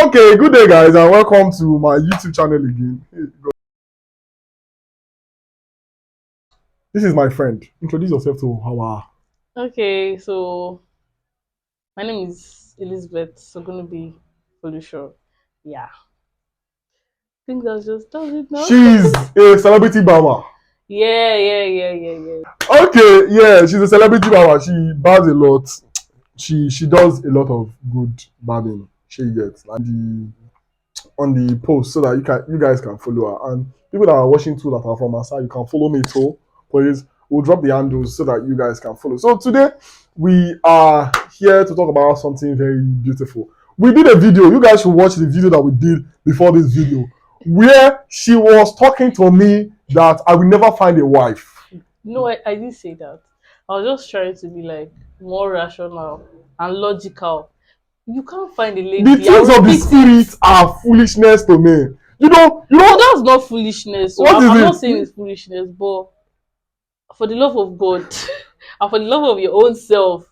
Okay, good day, guys, and welcome to my YouTube channel again. This is my friend. Introduce yourself to our. Okay, so my name is Elizabeth Sogunubi Folusho. Yeah, I think that's just does it now. She's a celebrity barber. Yeah. Okay, yeah, she's a celebrity barber. She barbs a lot. She does a lot of good barbing. She gets like on the post so that you guys can follow her, and people that are watching too that are from her side, you can follow me too. Please, we'll drop the handles so that you guys can follow. So today we are here to talk about something very beautiful. We did a video. You guys should watch the video that we did before this video, where she was talking to me that I will never find a wife. No, I didn't say that. I was just trying to be like more rational and logical. You can't find a The lady. things of the spirit are foolishness to me. You No, know that's not foolishness. So what is I'm it? not saying it's foolishness, but for the love of God and for the love of your own self,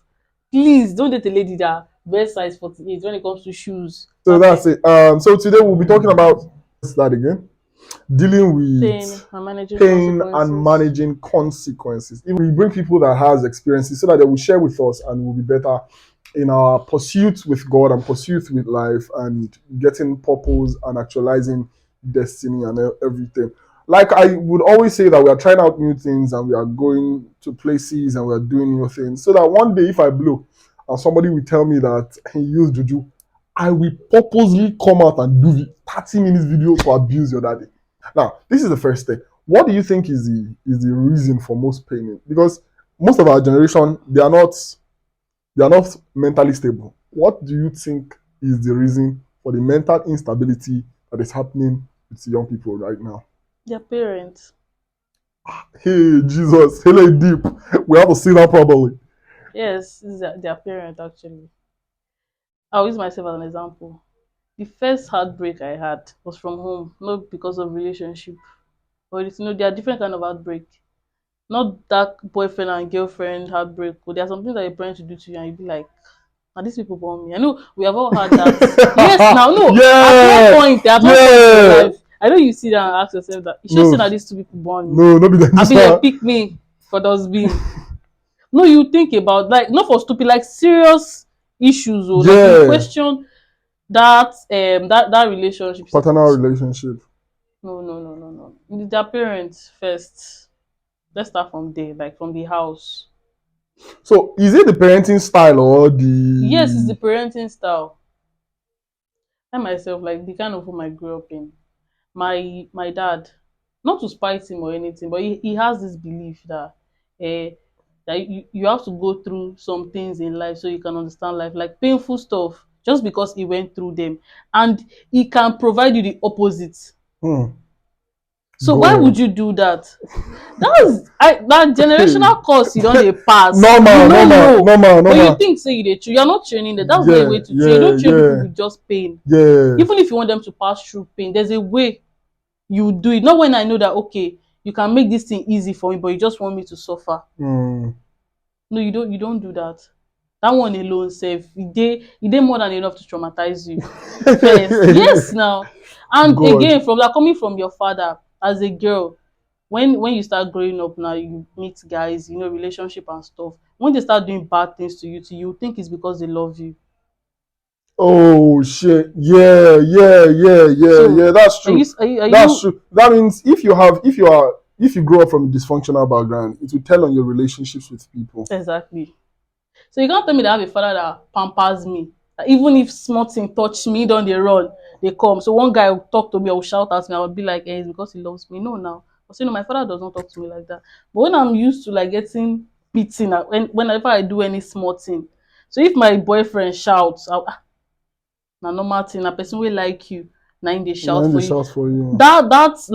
please don't date a lady that best size 48 when it comes to shoes. So that's it. So today we'll be talking about that again, dealing Pain with and managing pain and consequences. managing consequences. If we bring people that has experiences so that they will share with us and will be better in our pursuit with God and pursuit with life and getting purpose and actualizing destiny and everything. Like I would always say that we are trying out new things and we are going to places and we are doing new things so that one day if I blow and somebody will tell me that he used juju, I will purposely come out and do 30 minutes video to abuse your daddy. Now, this is the first thing. What do you think is the reason for most pain? Because most of our generation they are not mentally stable. What do you think is the reason for the mental instability that is happening with young people right now? Their parents. Hey Jesus, hello deep. We have to see that properly. Yes, this is their parent actually. I'll use myself as an example. The first heartbreak I had was from home, not because of relationship. But there are different kind of heartbreak. Not that boyfriend and girlfriend heartbreak, but there are some things that your parents will do to you and you'll be like, and these people born me. I know we have all had that. Yes, now no. Yeah, At one point in your yeah. life, I know you sit down and ask yourself that you should say No, that these two people born me. no, be like I this be like one. pick me for dustbin. No, you think about like not for stupid, like serious issues or like you Yeah, question that relationship. paternal relationship. No. Their parents first. Let's start from there, like from the house. So is it the parenting style or Yes, it's the the parenting style. I myself, like the kind of home I grew up in. My dad, not to spite him or anything, but he has this belief that you have to go through some things in life so you can understand life, like painful stuff, just because he went through them, and he can provide you the opposite. hmm, So why go would you do that? That on? generational course you don dey pass. You Normal, no normal, know, normal, but you normal. think say you dey train. You are not training them. That's not a Yeah, way to train. You yeah, don't train people yeah, with just pain. yeah. Even if you want them to pass through pain, there's a way you do it. Not when I know that okay, you can make this thing easy for me, but you just want me to suffer. Hmm. No, you don't do that. That one alone sef, e dey more than enough to traumatize you. First, yes now. And God. again, from that coming from your father as a girl, when you start growing up now, you meet guys, relationship and stuff. When they start doing bad things to you think it's because they love you. Oh shit. Yeah, yeah, yeah, yeah, So yeah. That's are you true. are you, are That's you true. That means if you grow up from a dysfunctional background, it will tell on your relationships with people. exactly. So you can't tell me that I have a father that pampers me. That even if small thing touch me, don dey run, they come. So one guy will talk to me or will shout at me, I would be like, it's because he loves me. No, now. But no, my father does not talk to me like that. But when I'm used to like getting beaten, whenever I do any small thing, so if my boyfriend shouts, na normal thing. Na person wey like you, na him dey And shout then they for you. shout for you. That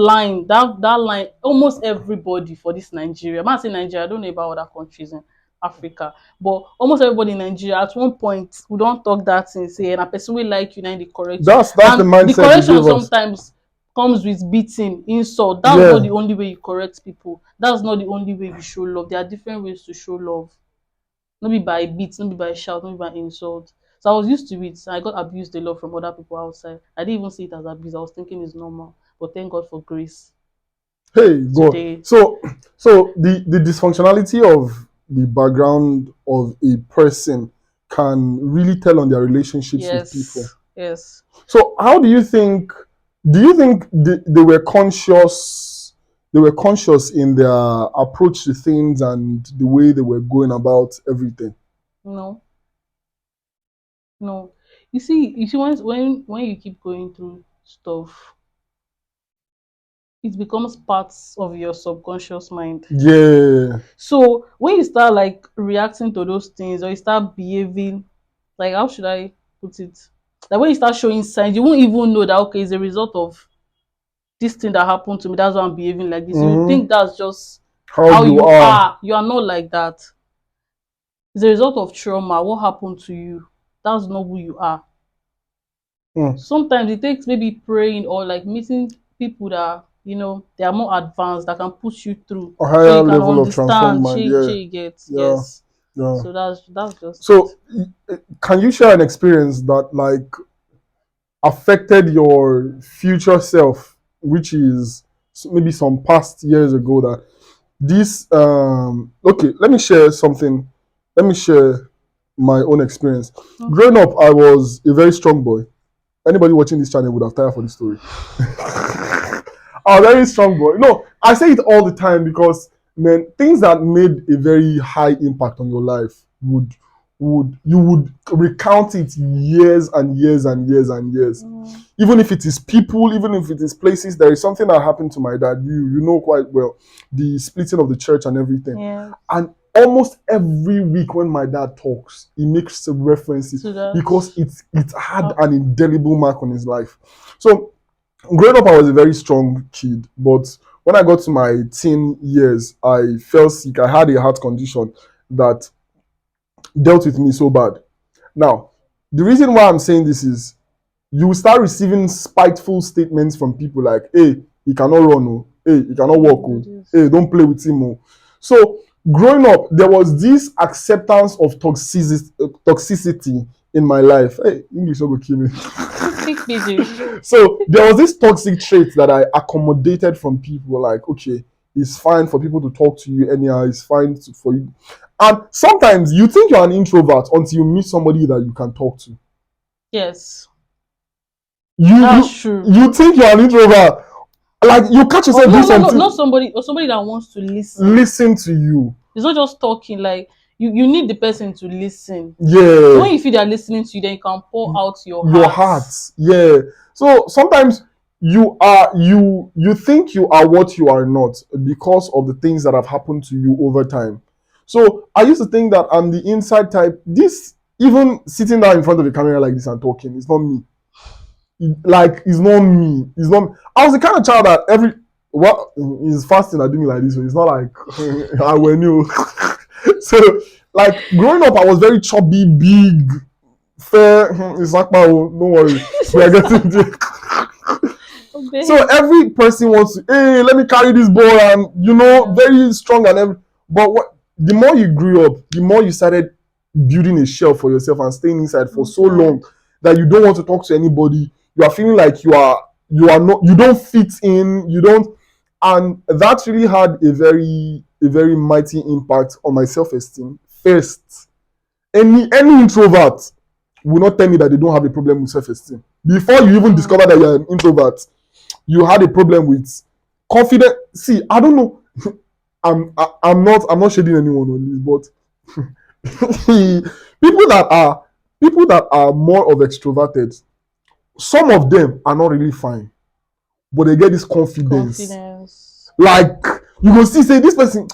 line, almost everybody for this Nigeria. Man, say Nigeria, I don't know about other countries in Africa, but almost everybody in Nigeria at one point we don't talk that thing. Say, and a person will like you, now they correct you, That's the and the mindset they correction give us. sometimes comes with beating, insult. That's not Yeah. the only way you correct people. That's not the only way you show love. There are different ways to show love. Not be by beat, not be by shout, not be by insult. So I was used to it. I got abused a lot from other people outside. I didn't even see it as abuse. I was thinking it's normal. But thank God for grace Hey, God. today. So the dysfunctionality of the background of a person can really tell on their relationships with people. Yes. Yes. So how do you think they were conscious, they were conscious in their approach to things and the way they were going about everything? No. No. You see, when you keep going through stuff, it becomes parts of your subconscious mind. Yeah. So when you start like reacting to those things, or you start behaving, like how should I put it? Like when you start showing signs, you won't even know that okay, it's a result of this thing that happened to me. That's why I'm behaving like this. You Mm-hmm. think that's just How how you you are. are. You are not like that. It's a result of trauma. What happened to you? That's not who you are. Mm. Sometimes it takes maybe praying or like meeting people that they are more advanced that can push you through A so you higher can level of transformed understand. mind. Che Yeah. che gets Yeah. yes. Yeah. So that's just it. So can you share an experience that like affected your future self, which is maybe some past years ago, that this okay, let me share something. Let me share my own experience. Okay. Growing up, I was a very strong boy. Anybody watching this channel would have tired for this story. A very strong boy. No, I say it all the time because man, things that made a very high impact on your life would you would recount it years and years and years and years. Mm, Even if it is people, even if it is places, there is something that happened to my dad. You know quite well the splitting of the church and everything. yeah. And almost every week when my dad talks, he makes some references So because that's it had uh, an indelible mark on his life. So growing up, I was a very strong kid, but when I got to my teen years, I fell sick. I had a heart condition that dealt with me so bad. Now, the reason why I'm saying this is you will start receiving spiteful statements from people like, hey, he cannot run, oh, hey, he cannot walk, do oh, this. hey, don't play with him. Oh. So, growing up, there was this acceptance of toxicity in my life. Hey, English will go kill me. Speak pidgin. So there was this toxic trait that I accommodated from people. Like, okay, it's fine for people to talk to you anyhow. It's fine for you. And sometimes you think you're an introvert until you meet somebody that you can talk to. Yes, You that's you true. you think you're an introvert, like you catch Oh yourself no, doing no, no, not something. somebody or somebody that wants to listen. Listen to you. It's not just talking. Like you need the person to listen. So Yeah, when you feel they're listening to you, then you can pour out your your heart. heart. Yeah. So sometimes you think you are what you are not because of the things that have happened to you over time. So I used to think that I'm the inside type. This even sitting down in front of the camera like this and talking, it's not me. Like it's not me. It's not. I was the kind of child that every what is fasting that do me like this. So it's not like I were new. So like growing up, I was very chubby, big, fair. It's like don't worry, we are getting there. So Okay. every person wants to, hey, let me carry this ball, and Yeah. very strong and every. But what the more you grew up, the more you started building a shell for yourself and staying inside for so Okay. long that you don't want to talk to anybody. You are feeling like you are not, you don't fit in, you don't, and that really had a very mighty impact on my self-esteem. First, any introvert will not tell me that they don't have a problem with self-esteem. Before you even Mm. discover that you're an introvert, you had a problem with confidence. See, I don't know. I'm not shading anyone on this, but people that are people that are more of extroverted, some of them are not really fine, but they get this confidence. Confidence. Like you go see, say this person.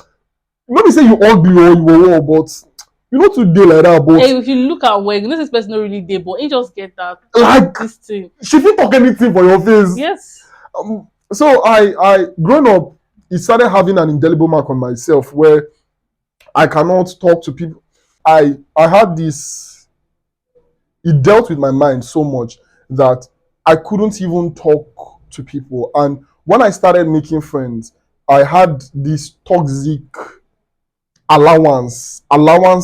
Not be say you ugly or you were, but you know today like that. But Hey, if you look at work, you know this person not really there, but he just get that like this thing. she fit talk anything for your face. Yes. So I growing up, it started having an indelible mark on myself where I cannot talk to people. I had this. It dealt with my mind so much that I couldn't even talk to people. And when I started making friends, I had this toxic allowance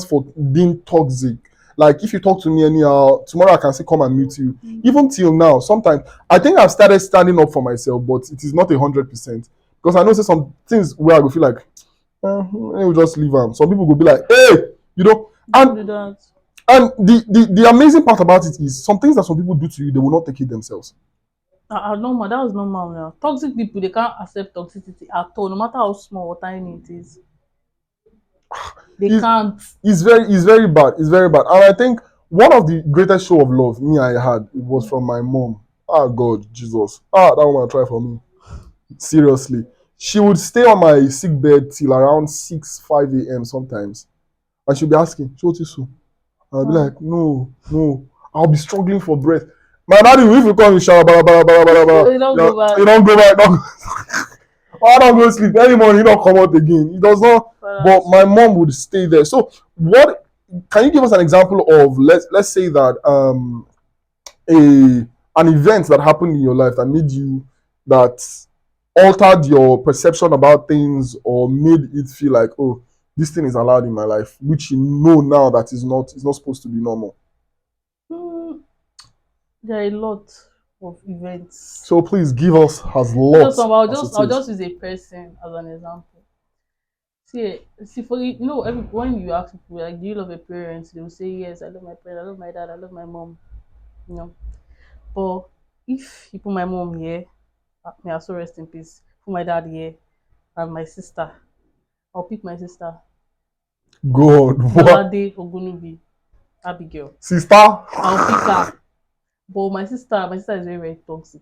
for being toxic. Like if you talk to me anyhow, tomorrow I can still come and meet you. Even till now, sometimes I think I've started standing up for myself, but it is not 100% because I know say some things where I will feel like, we'll just leave them. Some people will be like, hey, you know, Don't do and that. the amazing part about it is some things that some people do to you, they will not take it themselves. Normal. That was normal now. Toxic people, they can't accept toxicity at all, no matter how small or tiny it is. They It's, can't. it's very bad. It's very bad. And I think one of the greatest show of love me I had it was from my mom. Ah God, Jesus. Ah, that woman try for me. Seriously. She would stay on my sick bed till around 6, 5 a.m. sometimes. And she'll be asking, "Show this so." I'll be like, no, no. I'll be struggling for breath. My daddy, if you come in shower, You don't go back. you don't go back. Don't, I don't go sleep. Any morning, you don't come out again. It does not. But my mom would stay there. So, what can you give us an example of? Let's say that a an event that happened in your life that made you that altered your perception about things or made it feel like, oh, this thing is allowed in my life, which you know now that is not supposed to be normal. Hmm, there are a lot of events. So please give us as Just lots some, I'll as just it I'll is. just use a person as an example. See for when you ask people like, do you love your parents? They will say yes, I love my parents, I love my dad, I love my mom. You know, but if you put my mom here, may I also rest in peace. Put my dad here and my sister. I'll pick my sister, God, what? Bolade Ogunubi, Abigail. Sister? I'll pick her. But my sister is very, very toxic.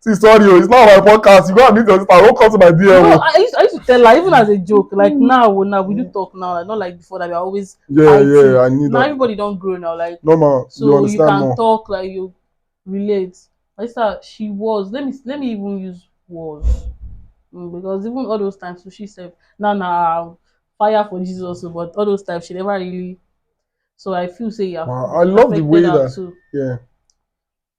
See, sorry, oh, it's not my podcast. You go and meet your sister. I won't come to my DM. No, Oh. I used to tell her even as a joke. Like now we do talk now, like not like before that we are always Yeah, fighting. yeah, I need Now that. everybody don't grow now, like Normal, you so you understand can more. talk like you relate. My sister, she was. Let me even use was because even all those times, so she said, "Nah, fire for Jesus." Also, but all those times she never really. So I feel say yeah, Wow, I it love the affected way her that, too. yeah.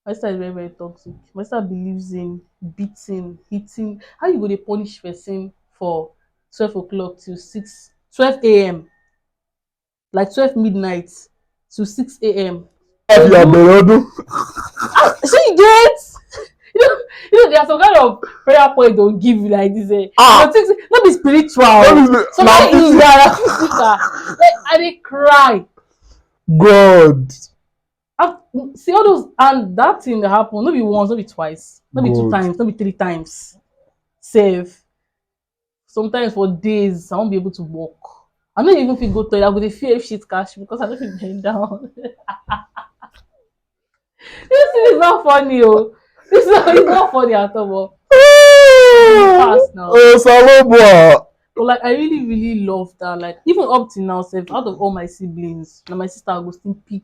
My sister is very, very toxic. My sister believes in beating, hitting. How you go to punish person for 12 o'clock till 12 a.m., like 12 midnight to 6 a.m. If They you are do. Beredu, She gets. You know, there are some kind of prayer point they'll give you like this. ah, Things not be let me spiritual. say, Some now kind physical. India, physical. Like I dey cry. God, I, see all those and that thing that happen. Not be once, not be twice, not be two God. times, not be three times. Save. Sometimes for days I won't be able to walk. I no even fit go toilet. I go dey fear if shit catch me because I no fit bend down. This thing is not funny, oh. It's not funny at all. But it's the past now. Oh, Salobua. But like I really, really love that. Like even up till now, sef, out of all my siblings, na my sister I go still pick.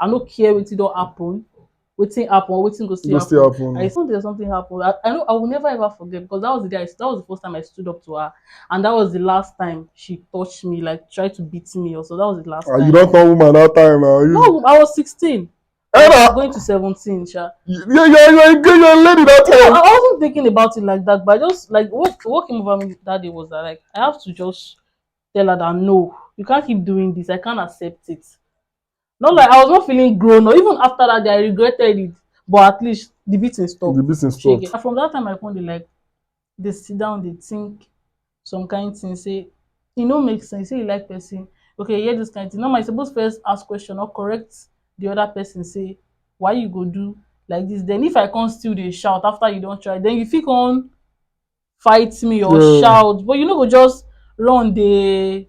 I no care wetin don happen, wetin happen, or wetin go still Go still happen. I happen. still there's something happen. I know I will never ever forget because that was the day that was the first time I stood up to her, and that was the last time she touched me, like tried to beat me. Also, that was the last Ah, you time. don't turn woman that time now. You, No, I was 16. I was Ella, going to 17, sha. you're a lady that No, time. I wasn't thinking about it like that, but I just like what came over me that day was that like I have to just tell her that no, you can't keep doing this. I can't accept it. Not like I was not feeling grown, or even after that day I regretted it. But at least the beating stopped. The business She stopped. again. From that time I come dey like they sit down, they think some kind thing, say e no make sense. Say you like person, okay, hear this kind thing. Now I suppose first ask question or correct the other person, say why you go do like this. Then if I come still dey shout after you don try, then you fit come fight me or Yeah. shout, but you no go just run dey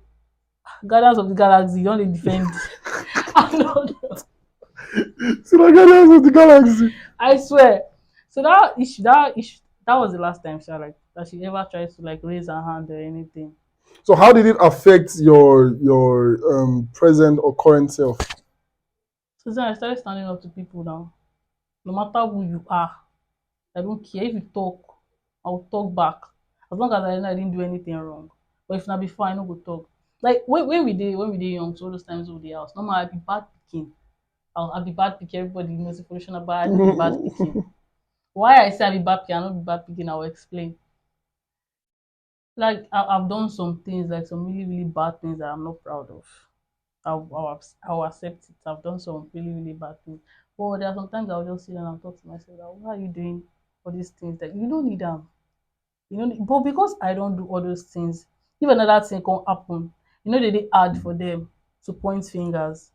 Guardians of the Galaxy, you don dey defend. I no know. See the Guardians of the Galaxy. I swear. So that was the last time she like that she ever tried to like raise her hand or anything. So how did it affect your present or current self? So then I started standing up to people now. No matter who you are, I don't care if you talk, I will talk back. As long as I know I didn't do anything wrong. But if not before, I no go talk. Like when we dey young, so all those times we dey house. Normal I be bad pikin. I be bad pikin. Everybody knows information about I no be bad pikin. Why I say I be bad pikin, I no be bad pikin, I will explain. Like I've done some things, like some really, really bad things that I'm not proud of. I'll accept it. I've done some really, really bad things. But there are sometimes I'll just sit down and talk to myself that why are you doing all these things that you don't need them? You know, but because I don't do all those things, if another thing can happen, they dey hard for them to point fingers.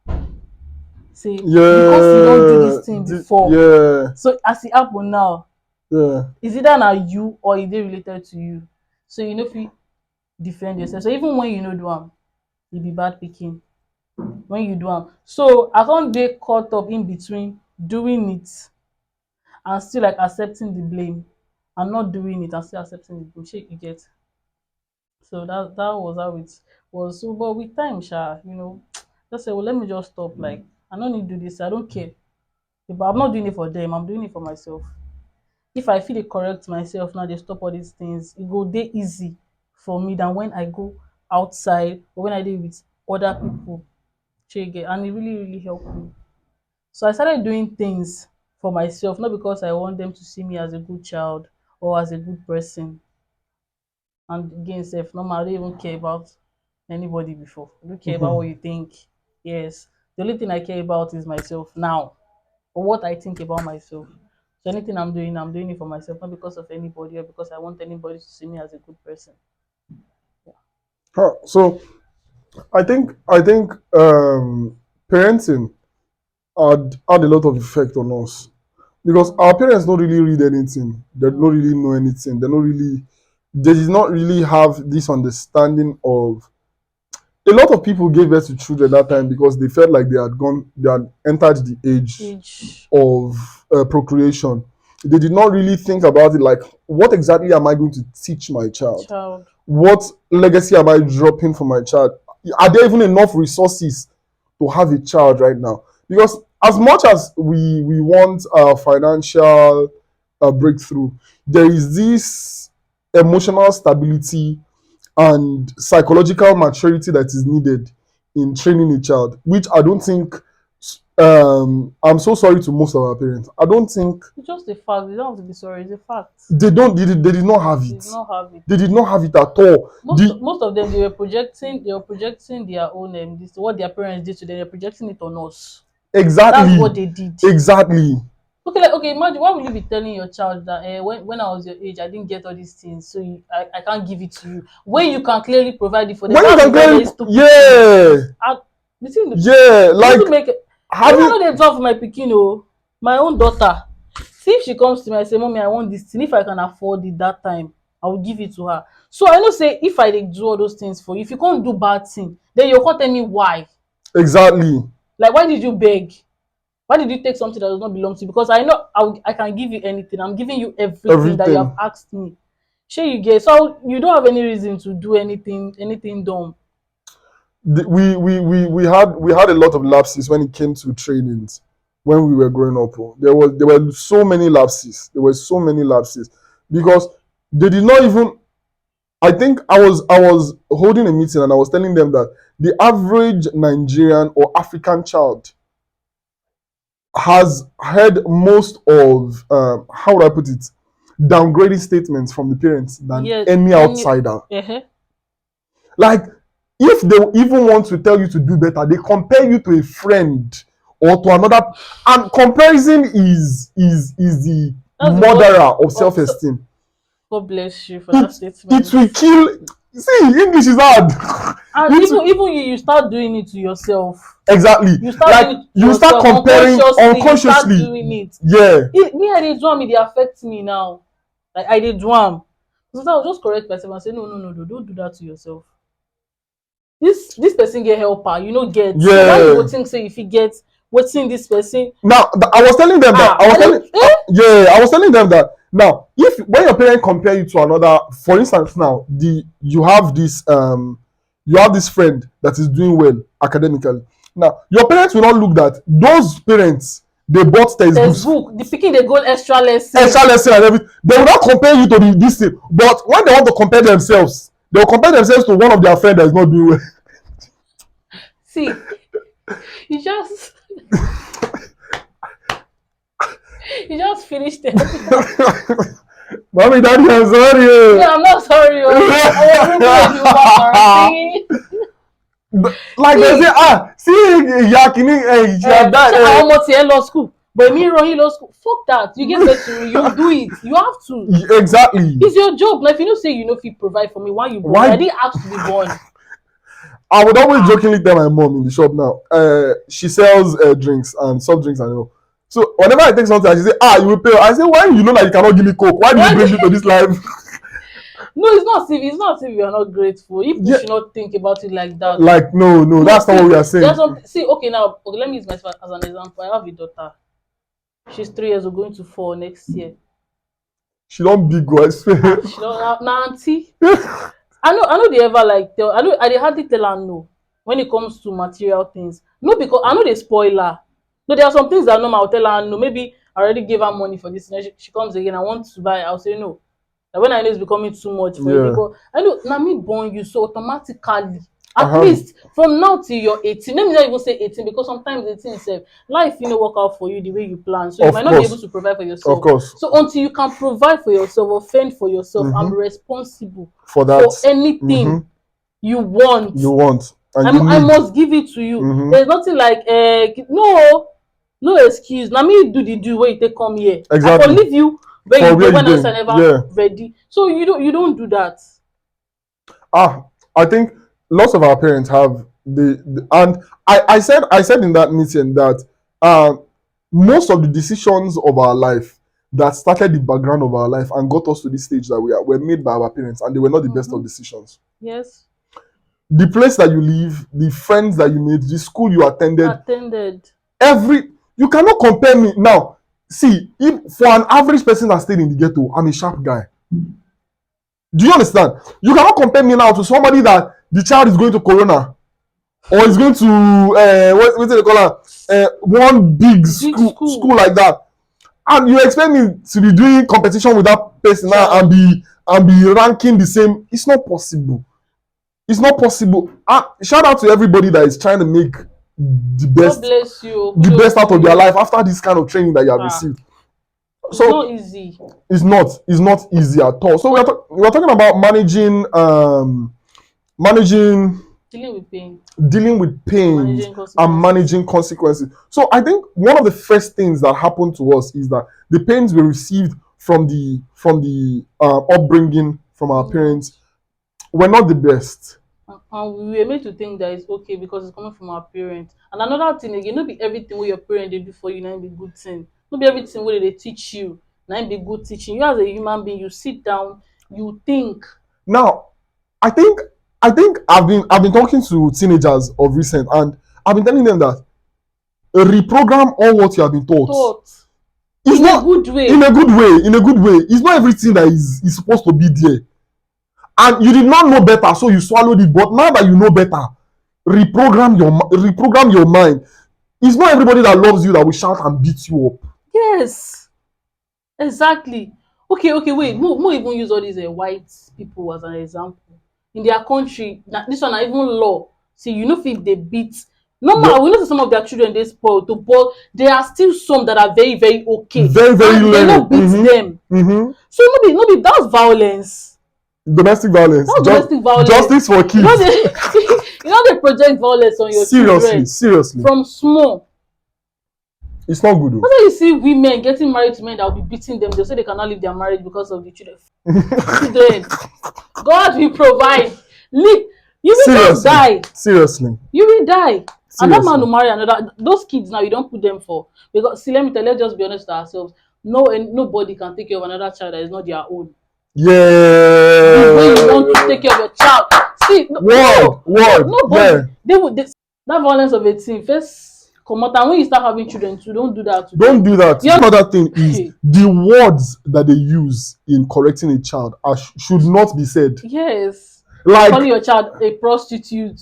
Say because you don't do Yeah, this thing before. yeah, So as it happen now, yeah. is either na you or is it related to you? So you know if you defend yourself. So even when you know do am, you be bad pikin when you do am. So I can't dey caught up in between doing it and still like accepting the blame and not doing it and still accepting the blame. Shey you get? So that was how it was. So but with time, just say, well, let me just stop. Like I don't need to do this. I don't care. But I'm not doing it for them. I'm doing it for myself. If I feel dey correct myself now, dey stop all these things, e go dey easy for me than when I go outside or when I dey with other people. Shey you get? And it really, really helped me. So I started doing things for myself, not because I want them to see me as a good child or as a good person. And again, self normal, I don't even care about anybody before. I don't care about what you think. Yes. The only thing I care about is myself now, or what I think about myself. So anything I'm doing it for myself, not because of anybody or because I want anybody to see me as a good person. Huh. So I think parenting had a lot of effect on us because our parents don't really read anything. They don't really know anything. They did not really have this understanding of. A lot of people gave birth to children that time because they felt like they had entered the age Age, of procreation. They did not really think about it like, what exactly am I going to teach my child? child. What legacy am I dropping for my child? Are there even enough resources to have a child right now? Because as much as we want a financial breakthrough, there is this emotional stability and psychological maturity that is needed in training a child, which I don't think. I'm so sorry to most of our parents. I don't think It's just a fact. You don't have to be sorry. It's a fact. they did not have They it. did not have it. They did not have it at all. Most of them, they were projecting their own this what their parents did to them. They're projecting it on us. That's Exactly, what they did. exactly. Okay, imagine why will you be telling your child that when I was your age I didn't get all these things, so I can't give it to you when you can clearly provide it for them. When you That's a can very, clearly, very stupid thing. yeah, And the thing, yeah, it like doesn't make. I having know they do am for my pikin o, my own daughter. See if she comes to me and say, mommy, I want this thing. If I can afford it that time, I will give it to her. So I know say if I dey do all those things for you, if you can't do bad thing, then you come tell me why. exactly Like why did you beg? Why did you take something that does not belong to you? Because I know I can give you anything. I'm giving you everything that you have everything. asked me. Sure you get. So you don't have any reason to do anything dumb. We had a lot of lapses when it came to trainings when we were growing up. Oh. There were so many lapses. There were so many lapses because they did not even. I think I was holding a meeting and I was telling them that the average Nigerian or African child has heard most of how would I put it, downgrading statements from the parents than Yes, any outsider. Like, if they even want to tell you to do better, they compare you to a friend or to another, and comparison is the That's the murderer of of self-esteem. God bless you for that It statement. will kill. See, English is hard. And It even you start doing it to yourself. exactly. You start Like, doing it to you start yourself comparing unconsciously. You start unconsciously. doing it. Yeah, Me, I dey do am, e dey affect me now. Like I dey do am. Sometimes I'll just correct myself and say, no, no, no, no, don't do that to yourself. This person get helper, you no get. So why you go yeah. think say if you get wetin this person Now, I was telling them that I was telling them that now, if when your parents compare you to another, for instance, now you have this friend that is doing well academically. Now, your parents will not look that those parents they bought textbooks, textbook, the pikin dey go extra extra lesson and everything. They will not compare you to this thing. But when they want to compare themselves, they will compare themselves to one of their friends that is not doing well. See, you just you just finished it. Mommy, daddy, I'm sorry. Yeah, I'm not sorry. I was looking at you back. Like they See, say, see, yakini, she had ṣé àwọn that. ọmọ tiẹ̀ lọ school but èmi ràn yín lọ school, fuck that, you get better, you do it, you have to. Exactly. It's your job. Like if you know say you no fit provide for me, why you born? Why? I didn't ask to be born. I would always jokingly tell my mom in the shop now. She sells drinks and soft drinks and all. So whenever I take something, she say, you will pay. I say, why you know that you cannot give me coke? Why did you bring me to this life? No, it's not as if you are not grateful. If you should not think about it like that. Like no, that's not what we are saying. There's something. See, okay, now let me use myself as an example. I have a daughter. She's 3 years old, going to 4 next year. She don't big go, I swear. She don't now auntie. I know they ever like tell. I they hardly tell her no when it comes to material things. No, because I know they spoil her. No, there are some things that normal I'll tell her no. Maybe I already gave her money for this. She comes again. I want to buy. I'll say no. Like when I know it's becoming too much for you, because I know now me born you, so automatically at least from now till you're 18. Let me not even say 18, because sometimes 18 itself life work out for you the way you plan, so you might not be able to provide for yourself. Of course. So until you can provide for yourself or fend for yourself and be responsible for that, for anything you want, and I must give it to you. There's nothing like no excuse. Now me do where you take come here. Exactly. I can leave you where you go when else I never Yeah. ready. So you don't do that. I think lots of our parents have and I said in that meeting that most of the decisions of our life that started the background of our life and got us to this stage that we are were made by our parents, and they were not the best of decisions. Yes. The place that you live, the friends that you made, the school you attended. You cannot compare me now. See, if for an average person that stayed in the ghetto, I'm a sharp guy. Do you understand? You cannot compare me now to somebody that the child is going to Corona or is going to what do they call her? One big school like that, and you expect me to be doing competition with that person now and be ranking the same. It's not possible. It's not possible. Shout out to everybody that is trying to make the best, God bless you. the best out of their life after this kind of training that you have received. So it's not easy. It's not easy at all. So we're talking about managing dealing with pain and managing consequences. So I think one of the first things that happened to us is that the pains we received from the upbringing from our parents were not the best. And we were made to think that it's okay because it's coming from our parents. And another thing again, not be everything what your parents they do for you, not be good thing. Not be everything what they teach you, not be good teaching. You as a human being, you sit down, you think. Now, I think I've been talking to teenagers of recent, and I've been telling them that reprogram all what you have been taught. In a good way. In a good way. It's not everything that is supposed to be there. And you did not know better, so you swallowed it. But now that you know better, reprogram your mind. It's not everybody that loves you that will shout and beat you up. Yes, exactly. Okay, wait. More even use all these white people as an example. In their country, this one even law. See, if they beat. Normal, we know some of their children they spoil, but there are still some that are very, very okay. Very, very and they don't beat them. So no be that's violence. Domestic violence. Domestic violence. Justice for kids. They project violence on your children. Seriously. From small. It's not good. Whether you see women getting married to men that will be beating them, they'll say they cannot leave their marriage because of the children. Children. God will provide. You will just die. Seriously. You will die. And that man will marry another. Those kids now, you don't put them for. Because, see, let's just be honest with ourselves. Nobody can take care of another child that is not their own. Yeah. The way you want to take care of your child. See, nobody. Yeah. That violence of a teen, first come out, and when you start having children too, don't do that. Don't do that. The other thing is the words that they use in correcting a child should not be said. Yes. Like calling your child a prostitute.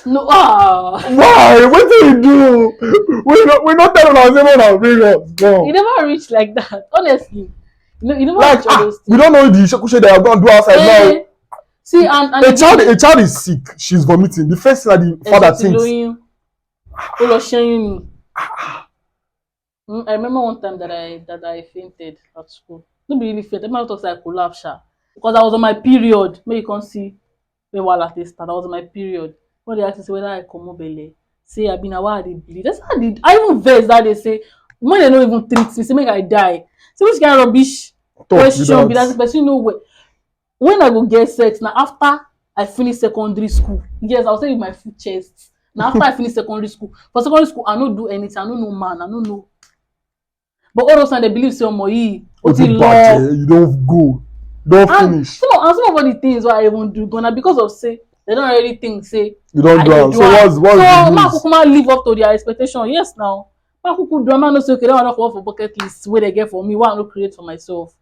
No, why? What do you do? We're not telling ourselves how bring us. You never reach like that, honestly. You never like, reach all those things. We don't know the shekushe they are going to do outside now. See, and a child is sick. She's vomiting. The first thing that the father thinks. I remember one time that I fainted at school. Not really faint. I talk like collapse because I was on my period. Maybe you can't see. while at the start, that was my period. When they asked me say whether I come up belle, say I been a why I dey bleed. That's how I even vex that they say when they don't even treat me, say make I die. So which kind of rubbish Talk question be without. that the person know when I go get sex now after I finish secondary school. Yes, I'll say with my full chest. Now after I finish secondary school, for secondary school I no do anything. I don't know man. I don't know. But all those times they believe say omo yi o What ti a lọ. bad, you don't go. You don't And finish. some of all the things what I even do gonna because of say they don't already think say You don't I do dey am. do So am. what's the So ma use? kukuma live up to their expectation. Yes now. Ma kuku do am no say okay that one not for bucket list wey they get for me. What I no create for myself.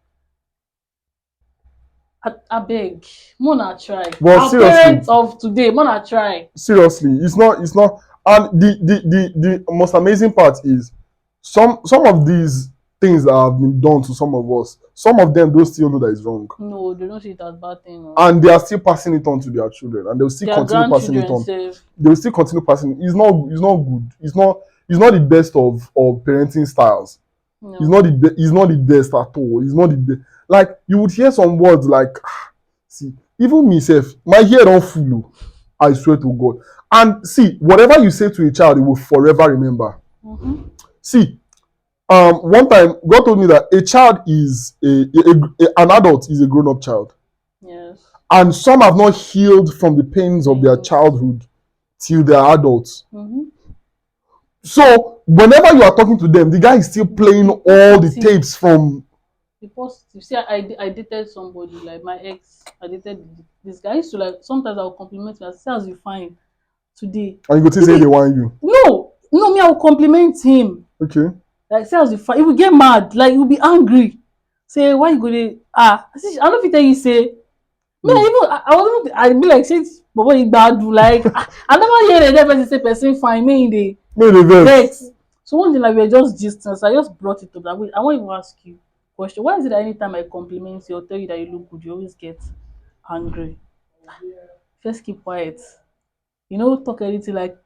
I beg, Mona try. But Our seriously, parents of today, Mona try. seriously, it's not. And the most amazing part is some of these things that have been done to some of us, some of them don't still know that it's wrong, No, they don't see it as bad thing. No. and they are still passing it on to their children, and they'll still Their continue passing it grandchildren on. say, They will still continue passing. It's not good. It's not the best of parenting styles. no. It's not the best at all. It's not the best. Like you would hear some words like, see, even myself, my ear don't full. I swear to God. And see, whatever you say to a child, it will forever remember. Mm-hmm. See, one time God told me that a child is an adult is a grown-up child, Yes. and some have not healed from the pains of their Yes. childhood till they are adults. Mm-hmm. So whenever you are talking to them, the guy is still playing all the tapes from. The positive. See, I dated somebody like my ex. I dated this guy. I used to like sometimes I would compliment him. I say, "As you fine today." And you go to say they want you. No, me I will compliment him. Okay. Like say as you fine, he will get mad. Like he will be angry. Say why you go there? I don't know if he tell you say. Me I wasn't. I be like say, but what you bad do like? I never hear the person say person fine. Me they No, they vex. vex. So one day like we were just distance. I just brought it up. Like, wait, I want to ask you a question. Why is it that anytime I compliment you or tell you that you look good, you always get angry? Just keep quiet. You know, talk anything like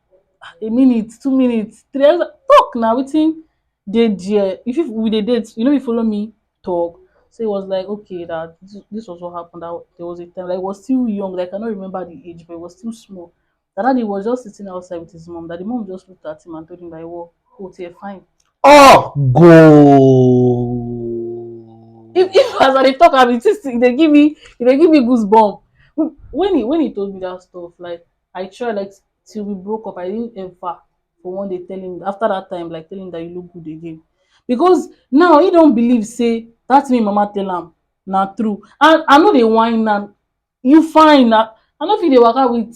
a minute, 2 minutes, 3 hours. Talk now. Waiting. Did if we dey date, you know, you follow me talk. So it was like okay that this was what happened. That there was a time like I was still young. Like I cannot remember the age, but it was still small. That daddy was just sitting outside with his mom. That the mom just looked at him and told him that, "Oh, you're fine." Ah, go. If as I dey talk, I'm insisting. They give me goosebump. When he told me that stuff, like I tried like till we broke up. I didn't ever for one day tell him after that time like tell him that you look good again, because now he don't believe say that's me mama tell am na true, and I know they whine now. You fine na I no fit dey waka with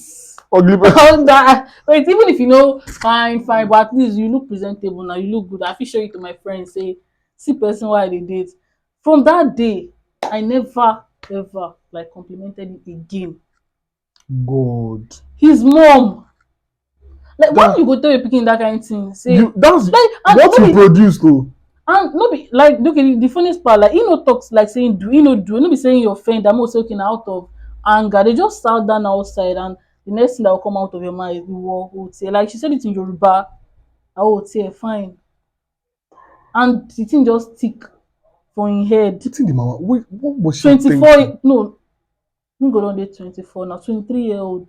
Ugly person. all that. Wait, even if you know fine, but at least you look presentable now. You look good. I fit show you to my friends. Say, see person why they date. From that day, I never ever like complimented him again. God. His mom, like That, when you go tell your pikin that kind of thing, say that's like and what no you be produce though. and no be like okay the funniest part like he no talks like saying do he no do no be saying you offend am say okay na out of anger they just sat down outside and the next thing that will come out of your mouth is iwọ like she said it in Yoruba fine and the thing just stick for him head. Wetin the mama? Wait, what was she 24 thinking? no him go don dey 24 now 23-year-old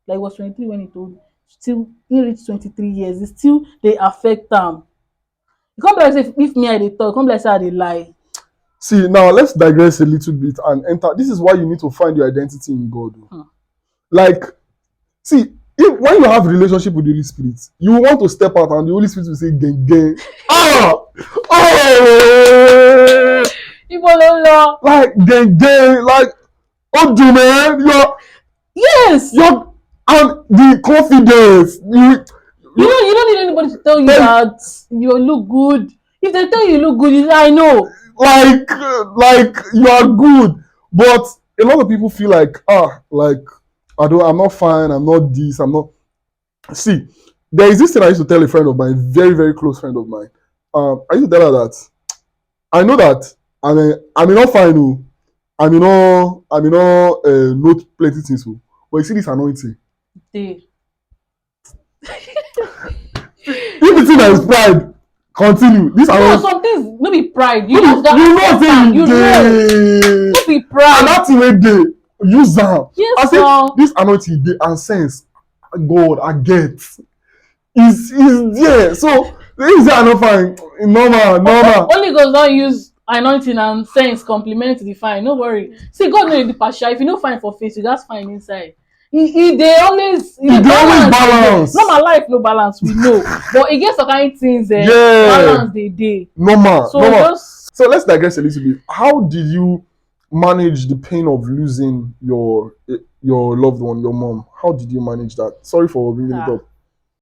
like he was 23 when he told me still he reach 23 years e still dey affect am. E come be like say if me I dey talk e come be like say I dey lie. See, now let's digress a little bit and enter. This is why you need to find your identity in God. Like, see, when you have a relationship with the Holy Spirit, you want to step out and the Holy Spirit will say, "Gang, gang." Ah! Oh! Ibo ló ń lọ. Like, gang, gang. Like, oh, do man, Yes. and the confidence. You don't need anybody to tell you that you look good. If they tell you look good, you say, I know. Like you are good, but a lot of people feel like like I'm not fine, I'm not this, I'm not. See, there is this thing I used to tell a friend of mine, very very close friend of mine. I used to tell her that I know that I may not fine, oh, I may not note plenty things, oh, but you see this anointing. If the thing that is pride, continue. This anointing. Some things no be pride. You know, No be pride. and that thing wey dey. use them. Yes, I think now. this anointing, the and sense, God, I get is there. So this is not fine. Normal. Holy Ghost don't use anointing and sense complement the fine. No worry. See, God know the partial. If you no fine for face, you guys fine inside. They always balance. Normal life no balance, we know. But it gets some kind of things balance they day. Normal. So Normal. just So let's digress a little bit. How did you manage the pain of losing your loved one, your mom? How did you manage that? Sorry for bringing it up.